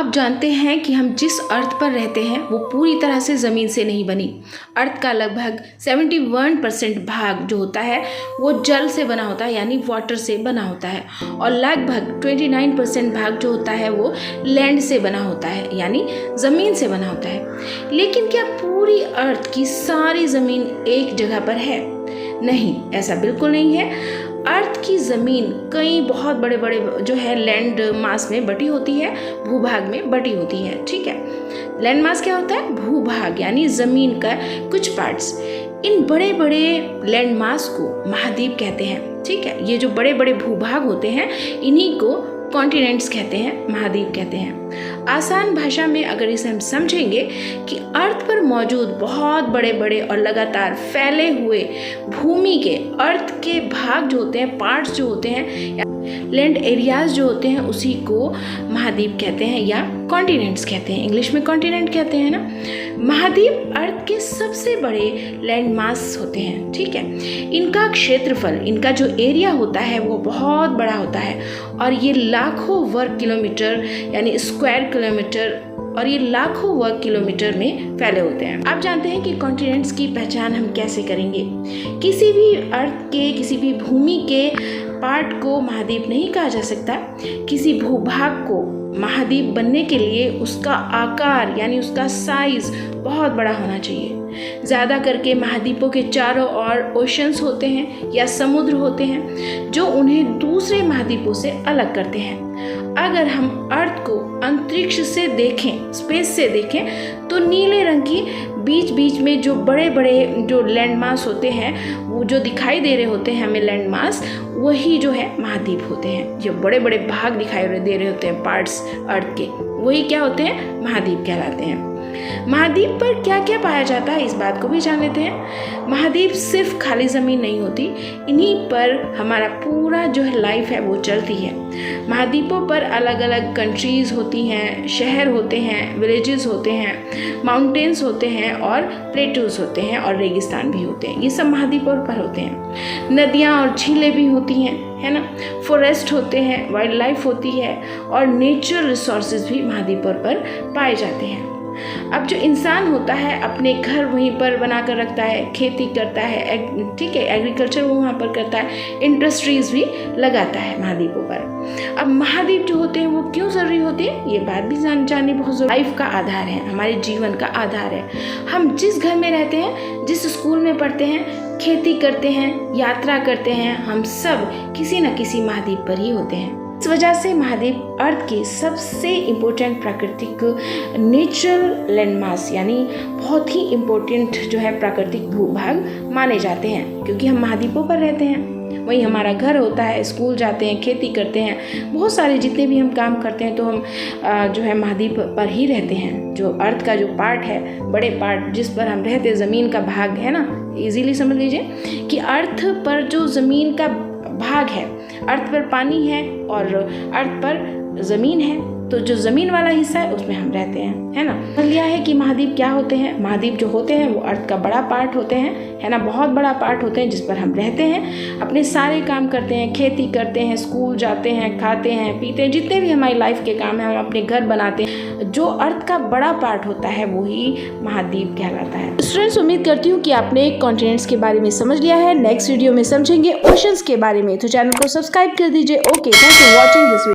आप जानते हैं कि हम जिस अर्थ पर रहते हैं वो पूरी तरह से ज़मीन से नहीं बनी। अर्थ का लगभग 71% भाग जो होता है वो जल से बना होता है, यानी वाटर से बना होता है, और लगभग 29% भाग जो होता है वो लैंड से बना होता है, यानी ज़मीन से बना होता है। लेकिन क्या पूरी अर्थ की सारी ज़मीन एक जगह पर है? नहीं, ऐसा बिल्कुल नहीं है। अर्थ की ज़मीन कई बहुत बड़े बड़े जो है लैंड मास में बटी होती है, भूभाग में बटी होती है। ठीक है, लैंड मास क्या होता है? भूभाग, यानी ज़मीन का कुछ पार्ट्स। इन बड़े बड़े लैंड मास को महाद्वीप कहते हैं। ठीक है, ये जो बड़े बड़े भूभाग होते हैं इन्हीं को कॉन्टिनेंट्स कहते हैं, महाद्वीप कहते हैं। आसान भाषा में अगर इसे हम समझेंगे कि अर्थ पर मौजूद बहुत बड़े बड़े और लगातार फैले हुए भूमि के अर्थ के भाग जो होते हैं, पार्ट्स जो होते हैं, लैंड एरियाज जो होते हैं, उसी को महाद्वीप कहते हैं या कॉन्टिनेंट्स कहते हैं। इंग्लिश में कॉन्टिनेंट कहते हैं ना। महाद्वीप अर्थ के सबसे बड़े लैंड मास होते हैं। ठीक है, इनका क्षेत्रफल, इनका जो एरिया होता है वो बहुत बड़ा होता है, और ये लाखों वर्ग किलोमीटर यानी स्क्वायर किलोमीटर, और ये लाखों वर्ग किलोमीटर में फैले होते हैं। आप जानते हैं कि कॉन्टिनेंट्स की पहचान हम कैसे करेंगे? किसी भी अर्थ के, किसी भी भूमि के पार्ट को महाद्वीप नहीं कहा जा सकता। किसी भूभाग को महाद्वीप बनने के लिए उसका आकार यानी उसका साइज बहुत बड़ा होना चाहिए। ज़्यादा करके महाद्वीपों के चारों ओर ओशंस होते हैं या समुद्र होते हैं जो उन्हें दूसरे महाद्वीपों से अलग करते हैं। अगर हम अर्थ को अंतरिक्ष से देखें, स्पेस से देखें, तो नीले रंग की बीच बीच में जो बड़े बड़े जो लैंड मास होते हैं, वो जो दिखाई दे रहे होते हैं हमें लैंड मास, वही जो है महाद्वीप होते हैं। जो बड़े बड़े भाग दिखाई दे रहे होते हैं पार्ट्स अर्थ के, वही क्या होते हैं? महाद्वीप कहलाते हैं। महाद्वीप पर क्या क्या पाया जाता है, इस बात को भी जान लेते हैं। महाद्वीप सिर्फ खाली ज़मीन नहीं होती, इन्हीं पर हमारा पूरा जो है लाइफ है वो चलती है। महाद्वीपों पर अलग अलग कंट्रीज़ होती हैं, शहर होते हैं, विलेजेस होते हैं, माउंटेन्स होते हैं, और प्लेटूज होते हैं, और रेगिस्तान भी होते हैं। ये सब महाद्वीपों पर होते हैं। नदियाँ और झीलें भी होती हैं, है ना। फॉरेस्ट होते हैं, वाइल्ड लाइफ होती है, और नेचुरल रिसोर्सेज भी महाद्वीपों पर पाए जाते हैं। अब जो इंसान होता है अपने घर वहीं पर बना कर रखता है, खेती करता है, ठीक है, एग्रीकल्चर वो वहाँ पर करता है, इंडस्ट्रीज़ भी लगाता है महाद्वीपों पर। अब महाद्वीप जो होते हैं वो क्यों ज़रूरी होते हैं, ये बात भी जाननी बहुत ज़रूरी। लाइफ का आधार है, हमारे जीवन का आधार है। हम जिस घर में रहते हैं, जिस स्कूल में पढ़ते हैं, खेती करते हैं, यात्रा करते हैं, हम सब किसी न किसी महाद्वीप पर ही होते हैं। इस वजह से महाद्वीप अर्थ की सबसे इम्पोर्टेंट प्राकृतिक नेचुरल लैंडमास यानी बहुत ही इम्पोर्टेंट जो है प्राकृतिक भूभाग माने जाते हैं, क्योंकि हम महाद्वीपों पर रहते हैं। वहीं हमारा घर होता है, स्कूल जाते हैं, खेती करते हैं, बहुत सारे जितने भी हम काम करते हैं तो हम जो है महाद्वीप पर ही रहते हैं। जो अर्थ का जो पार्ट है, बड़े पार्ट जिस पर हम रहते हैं, ज़मीन का भाग है ना, इजीली समझ लीजिए कि अर्थ पर जो ज़मीन का भाग है, अर्थ पर पानी है और अर्थ पर ज़मीन है, तो जो ज़मीन वाला हिस्सा है उसमें हम रहते हैं, है ना। समझ लिया है कि महाद्वीप क्या होते हैं। महाद्वीप जो होते हैं वो अर्थ का बड़ा पार्ट होते हैं, है ना, बहुत बड़ा पार्ट होते हैं जिस पर हम रहते हैं, अपने सारे काम करते हैं, खेती करते हैं, स्कूल जाते हैं, खाते हैं, पीते हैं, जितने भी हमारी लाइफ के काम हैं, हम अपने घर बनाते हैं। जो अर्थ का बड़ा पार्ट होता है वही महाद्वीप कहलाता है। स्टूडेंट्स, उम्मीद करती हूँ कि आपने कॉन्टिनेंट्स के बारे में समझ लिया है। नेक्स्ट वीडियो में समझेंगे ओशंस के बारे में, तो चैनल को सब्सक्राइब कर दीजिए। Okay, thanks for watching this video.